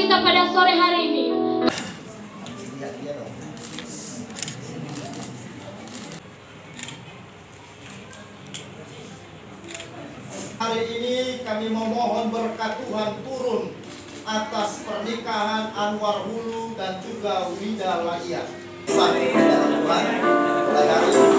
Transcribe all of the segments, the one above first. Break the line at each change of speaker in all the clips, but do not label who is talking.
kita pada sore hari ini.
Hari ini kami memohon berkat Tuhan turun atas pernikahan Anwar Hulu dan juga Wida Laia. Sampai Tuhan, mulai hari ini.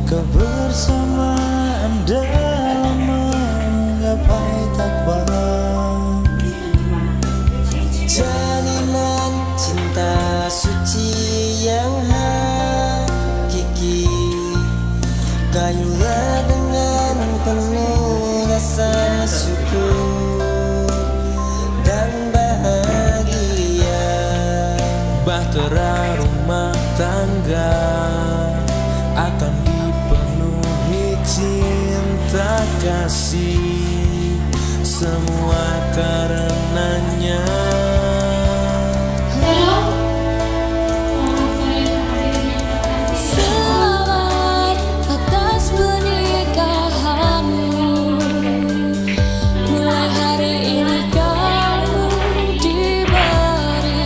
Kebersamaan dalam menggapai takwa, jalinan cinta suci yang hakiki, kayulah dengan penuh rasa syukur dan bahagia. Bahtera rumah tangga akan dipenuhi cinta kasih, semua karenanya.
Selamat atas pernikahanmu. Mulai hari ini kamu diberi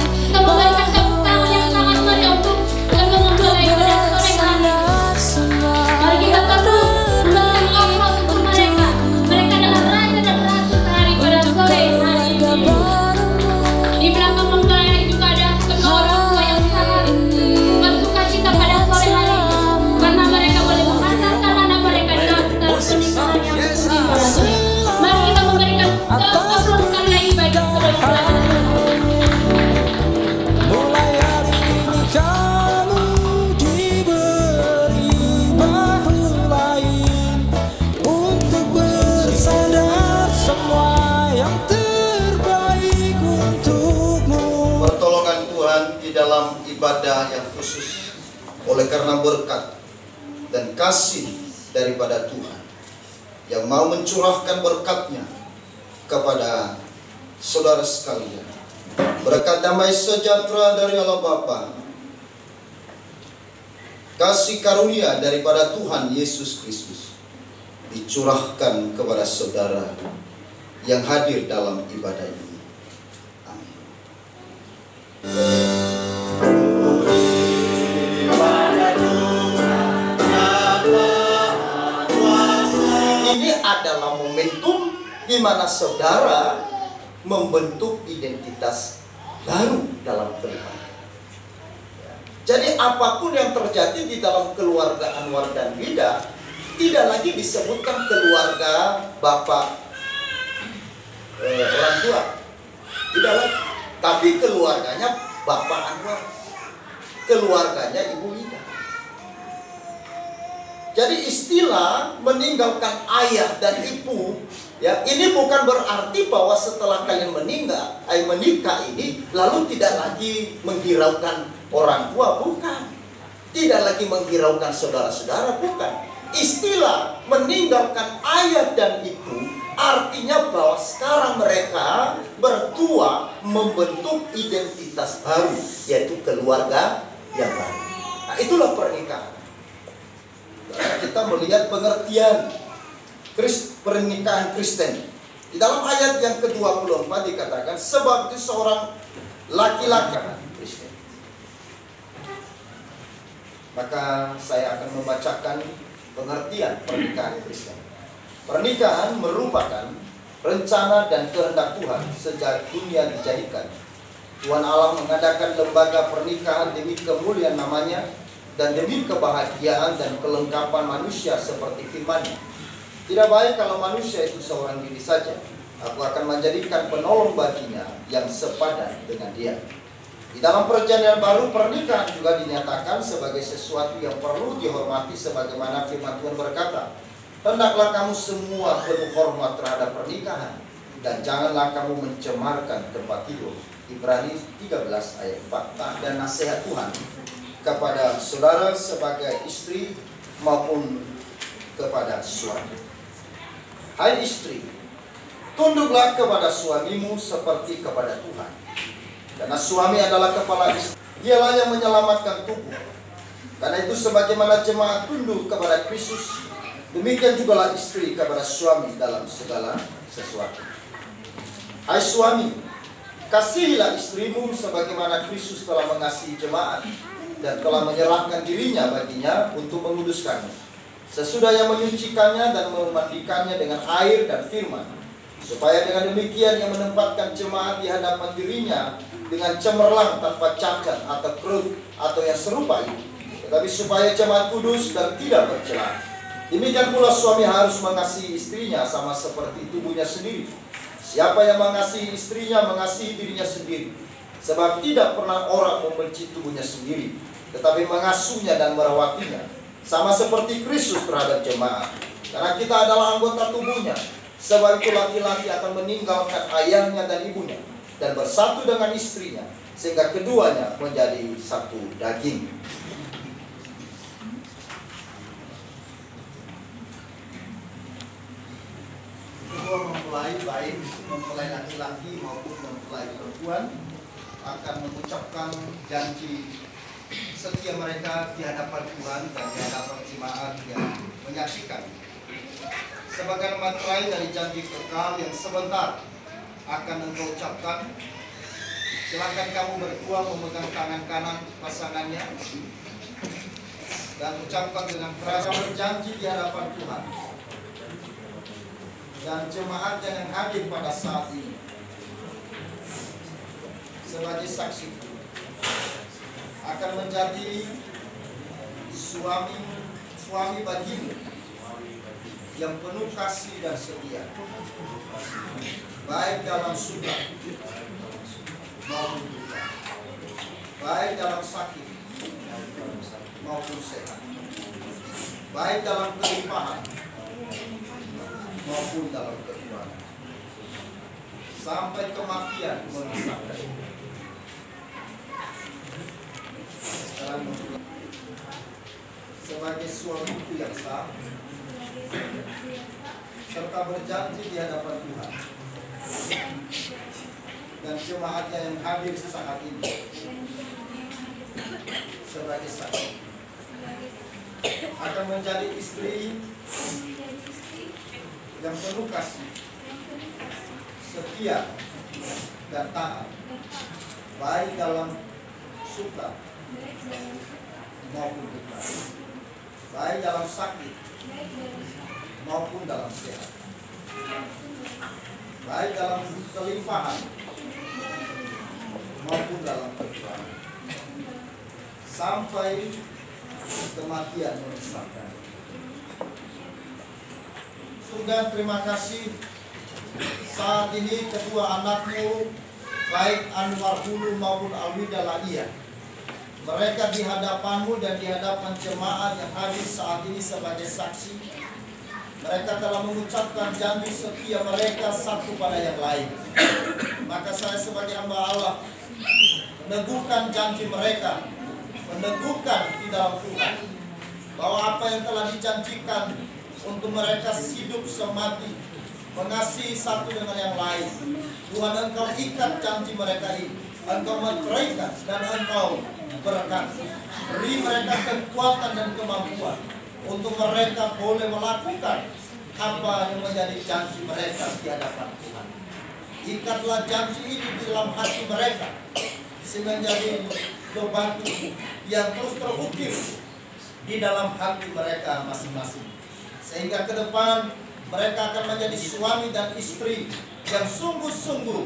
dalam ibadah yang khusus. Oleh karena berkat dan kasih daripada Tuhan yang mau mencurahkan berkatnya kepada saudara sekalian, berkat damai sejahtera dari Allah Bapa, kasih karunia daripada Tuhan Yesus Kristus dicurahkan kepada saudara yang hadir dalam ibadah ini. Amin. Ini adalah momentum di mana saudara membentuk identitas baru dalam keluarga. Jadi apapun yang terjadi di dalam keluarga Anwar dan Wida tidak lagi disebutkan keluarga bapak orang tua, tidak lagi, tapi keluarganya bapak Anwar, keluarganya ibu Wida. Jadi istilah meninggalkan ayah dan ibu, ya, ini bukan berarti bahwa setelah kalian menikah ini lalu tidak lagi menghiraukan orang tua, bukan. Tidak lagi menghiraukan saudara-saudara, bukan. Istilah meninggalkan ayah dan ibu artinya bahwa sekarang mereka berdua membentuk identitas baru, yaitu keluarga yang baru. Nah, itulah pernikahan. Kita melihat pengertian pernikahan Kristen. Di dalam ayat yang ke-24 dikatakan, sebab itu seorang laki-laki Kristen. Maka saya akan membacakan pengertian pernikahan Kristen. Pernikahan merupakan rencana dan kehendak Tuhan sejak dunia dijadikan. Tuhan Allah mengadakan lembaga pernikahan demi kemuliaan namanya dan demi kebahagiaan dan kelengkapan manusia seperti firman-Nya. Tidak baik kalau manusia itu seorang diri saja. Aku akan menjadikan penolong baginya yang sepadan dengan dia. Di dalam perjanjian baru, pernikahan juga dinyatakan sebagai sesuatu yang perlu dihormati sebagaimana firman Tuhan berkata, hendaklah kamu semua penuh hormat terhadap pernikahan dan janganlah kamu mencemarkan tempat tidur. Ibrani 13 ayat 4. Dan nasihat Tuhan kepada saudara sebagai istri maupun kepada suami. Hai istri, tunduklah kepada suamimu seperti kepada Tuhan. Karena suami adalah kepala istri, dialah yang menyelamatkan tubuh. Karena itu sebagaimana jemaat tunduk kepada Kristus, demikian jugalah istri kepada suami dalam segala sesuatu. Hai suami, kasihilah istrimu sebagaimana Kristus telah mengasihi jemaat dan telah menyerahkan dirinya baginya untuk menguduskannya, sesudah yang menyucikannya dan memandikannya dengan air dan firman, supaya dengan demikian yang menempatkan jemaat di hadapan dirinya dengan cemerlang tanpa cacat atau kerut atau yang serupa itu, tetapi supaya jemaat kudus dan tidak bercela. Demikian pula suami harus mengasihi istrinya sama seperti tubuhnya sendiri. Siapa yang mengasihi istrinya mengasihi dirinya sendiri, sebab tidak pernah orang membenci tubuhnya sendiri, tetapi mengasuhnya dan merawatinya, sama seperti Kristus terhadap jemaat. Karena kita adalah anggota tubuhnya. Sebab itu laki-laki akan meninggalkan ayahnya dan ibunya dan bersatu dengan istrinya, sehingga keduanya menjadi satu daging. Kedua mempelai, baik mempelai laki-laki maupun mempelai perempuan, akan mengucapkan janji setia mereka di hadapan Tuhan dan di hadapan jemaat yang menyaksikan. Sebagai materai dari janji kekal yang sebentar akan engkau ucapkan, silakan kamu berdua memegang tangan kanan pasangannya dan ucapkan dengan keras berjanji di hadapan Tuhan dan jemaat yang hadir pada saat ini sebagai saksi akan menjadi suami bagimu yang penuh kasih dan setia, baik dalam suka maupun duka, baik dalam sakit maupun sehat, baik dalam kelimpahan maupun dalam kekurangan, sampai kematian memisahkan. Sekarang sebagai suamiku yang sah, serta berjanji di hadapan Tuhan dan jemaatnya yang hadir saat ini sebagai saksi, akan menjadi istri yang penuh kasih, setia dan taat, baik dalam suka maupun duka, baik dalam sakit maupun dalam sehat, baik dalam kelimpahan maupun dalam kekurangan, sampai kematian memisahkan. Tuhan, terima kasih saat ini kedua anakmu, baik Anwar Hulu maupun Alwida Ladia, mereka di hadapanmu dan di hadapan jemaat yang hadir saat ini sebagai saksi. Mereka telah mengucapkan janji setia mereka satu pada yang lain. Maka saya sebagai hamba Allah meneguhkan janji mereka, meneguhkan di dalam Tuhan, bahwa apa yang telah dijanjikan untuk mereka hidup semati, mengasihi satu dengan yang lain, Tuhan Engkau ikat janji mereka ini, Engkau meteraikan dan Engkau berkati. Beri mereka kekuatan dan kemampuan untuk mereka boleh melakukan apa yang menjadi janji mereka di hadapan Tuhan. Ikatlah janji ini di dalam hati mereka, sehingga menjadi batu yang terus terukir di dalam hati mereka masing-masing, sehingga ke depan Mereka akan menjadi suami dan istri yang sungguh-sungguh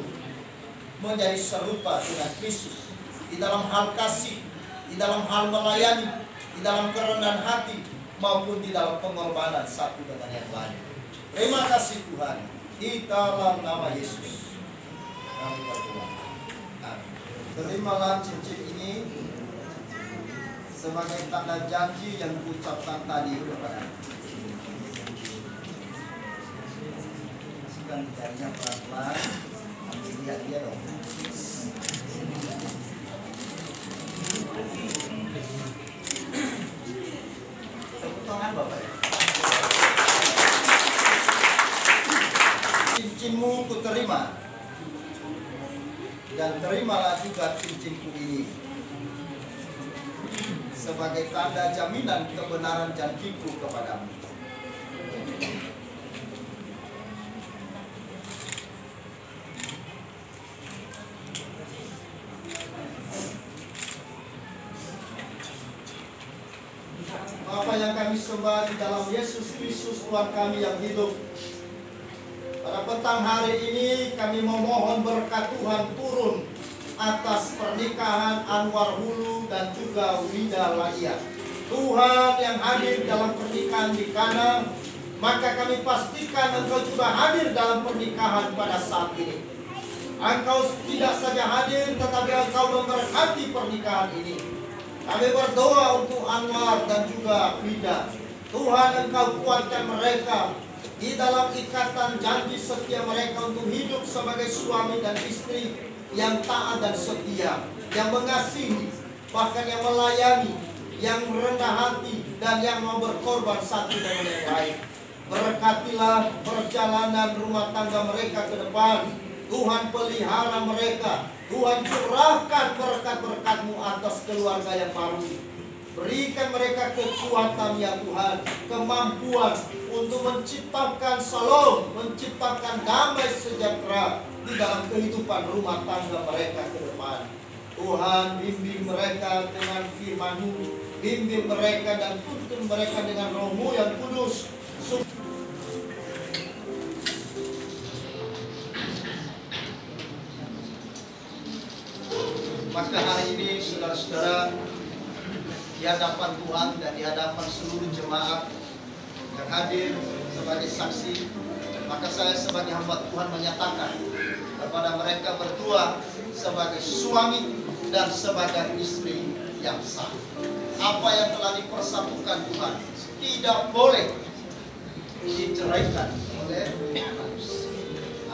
menjadi serupa dengan Kristus di dalam hal kasih, di dalam hal melayani, di dalam kerendahan hati, maupun di dalam pengorbanan satu dengan yang lain. Terima kasih Tuhan, di dalam nama Yesus kami berdoa. Amin. Terimalah cincin ini sebagai tanda janji yang diucapkan tadi kepada. Masukkan jarinya pelan-pelan, ambil lihat dia dong. Tepuk tangan Bapak ya. Cincinmu ku terima, dan terimalah juga cincinku ini sebagai tanda jaminan kebenaran janjiku kepadamu. Bapa yang kami sembah di dalam Yesus Kristus Tuhan kami yang hidup, pada petang hari ini kami memohon berkat Tuhan turun atas pernikahan Anwar Hulu dan juga Wida Laia. Tuhan yang hadir dalam pernikahan di Kana, maka kami pastikan Engkau juga hadir dalam pernikahan pada saat ini. Engkau tidak saja hadir, tetapi Engkau memberkati pernikahan ini. Kami berdoa untuk Anwar dan juga Wida. Tuhan, Engkau kuatkan mereka di dalam ikatan janji setia mereka untuk hidup sebagai suami dan istri yang taat dan setia, yang mengasihi, bahkan yang melayani, yang rendah hati, dan yang mau berkorban satu dengan yang lain. Berkatilah perjalanan rumah tangga mereka ke depan. Tuhan pelihara mereka. Tuhan curahkan berkat-berkat-Mu atas keluarga yang baru. Berikan mereka kekuatan ya Tuhan, kemampuan untuk menciptakan shalom, menciptakan damai sejahtera di dalam kehidupan rumah tangga mereka ke depan. Tuhan, bimbing mereka dengan firman-Mu, bimbing mereka dan tuntun mereka dengan Roh-Mu yang kudus. Maka hari ini saudara-saudara, di hadapan Tuhan dan di hadapan seluruh jemaat yang hadir sebagai saksi, maka saya sebagai hamba Tuhan menyatakan kepada mereka berdua sebagai suami dan sebagai istri yang sah. Apa yang telah dipersatukan Tuhan tidak boleh diceraikan oleh manusia.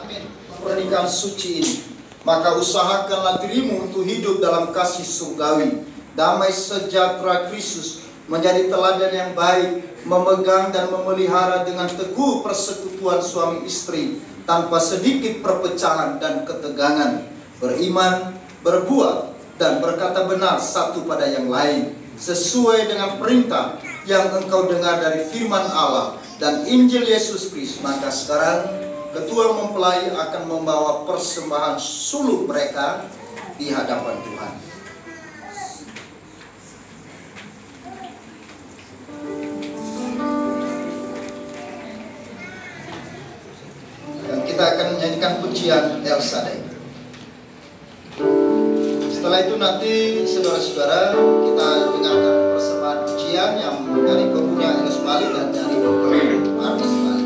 Amin. Pernikahan suci ini, maka usahakanlah dirimu untuk hidup dalam kasih surgawi, damai sejahtera Kristus, menjadi teladan yang baik, memegang dan memelihara dengan teguh persekutuan suami istri tanpa sedikit perpecahan dan ketegangan, beriman, berbuat, dan berkata benar satu pada yang lain, sesuai dengan perintah yang engkau dengar dari firman Allah dan Injil Yesus Kristus. Maka sekarang ketua mempelai akan membawa persembahan suluk mereka di hadapan Tuhan. Dan kita akan menyanyikan pujian El Shaddai. Setelah itu nanti saudara-saudara kita dengarkan persembahan pujian yang dari Pemuda Inggris Bali dan dari Artis Bali.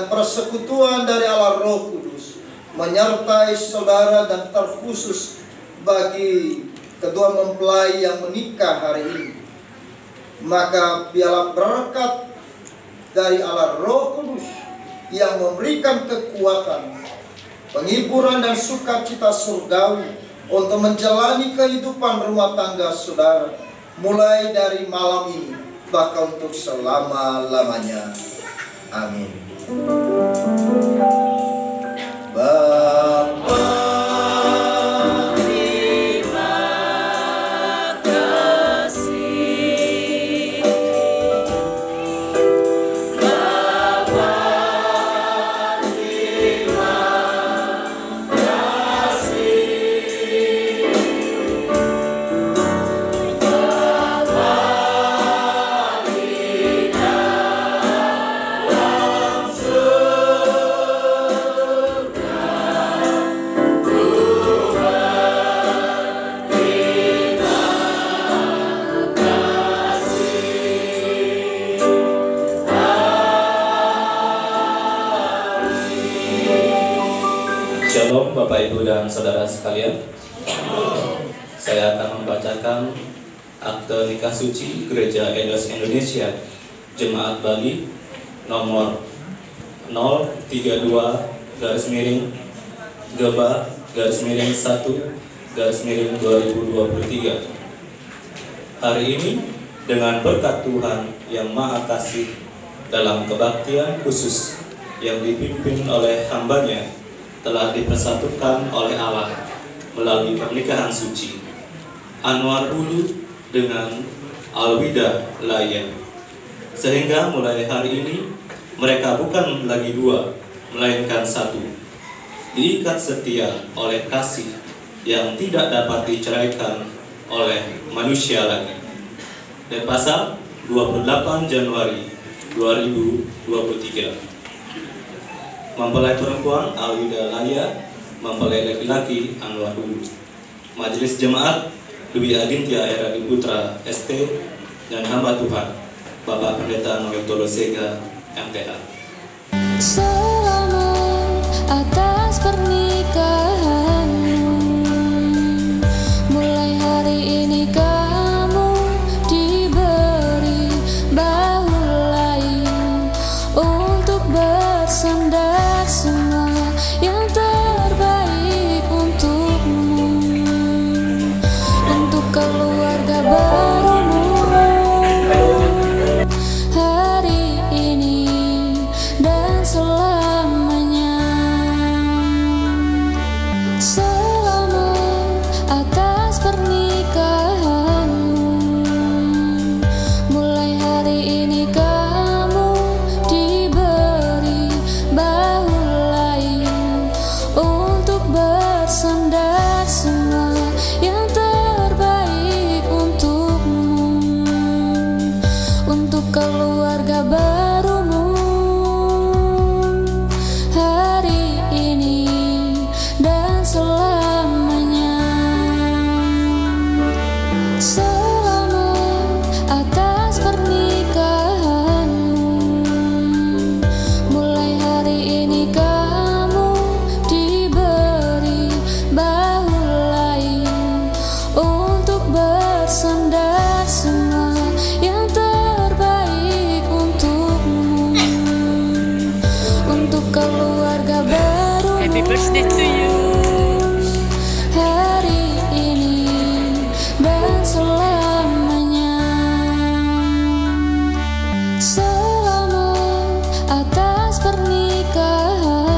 dan persekutuan dari Allah Roh Kudus menyertai saudara dan terkhusus bagi kedua mempelai yang menikah hari ini. Maka biarlah berkat dari Allah Roh Kudus yang memberikan kekuatan, penghiburan dan sukacita surgawi untuk menjalani kehidupan rumah tangga saudara mulai dari malam ini bahkan untuk selama-lamanya. Amin. Bapa, terima kasih. Bapa, terima kasih. Bapa di dalam surga,
Shalom Bapak Ibu dan Saudara sekalian. Saya akan membacakan akte nikah suci Gereja Edos Indonesia Jemaat Bali nomor 032-Geba-1-2023. Hari ini dengan berkat Tuhan yang Maha Kasih dalam kebaktian khusus yang dipimpin oleh hambanya telah dipersatukan oleh Allah melalui pernikahan suci Anwar Ulu dengan Alwida Laya, sehingga mulai hari ini mereka bukan lagi dua melainkan satu, diikat setia oleh kasih yang tidak dapat diceraikan oleh manusia lagi. Denpasar 28 Januari 2023. Mempelai perempuan Alwida Laya, mempelai laki-laki Anwar Ulu. Majelis Jemaat Dwi Aditya Heradi Putra ST dan hamba Tuhan Bapak Pendeta Noel Tolosega MTH.
Selamat atas pernikahanmu. Mulai hari ini kamu diberi bahu lain untuk bersandar semua yang terbaik untukmu, untuk keluarga barumu hari ini dan selamanya. Selamat atas pernikahanmu. Mulai hari ini kamu diberi bahu lain untuk bersandar semua yang terbaik untukmu, untuk keluarga barumu hari ini dan selamanya. Selamat atas pernikahanmu. Mulai hari ini kamu diberi bahu lain untuk bersandar semua yang terbaik untukmu, untuk keluarga barumu.
Happy birthday to you.
Hari ini dan selamanya. Selamat atas pernikahan.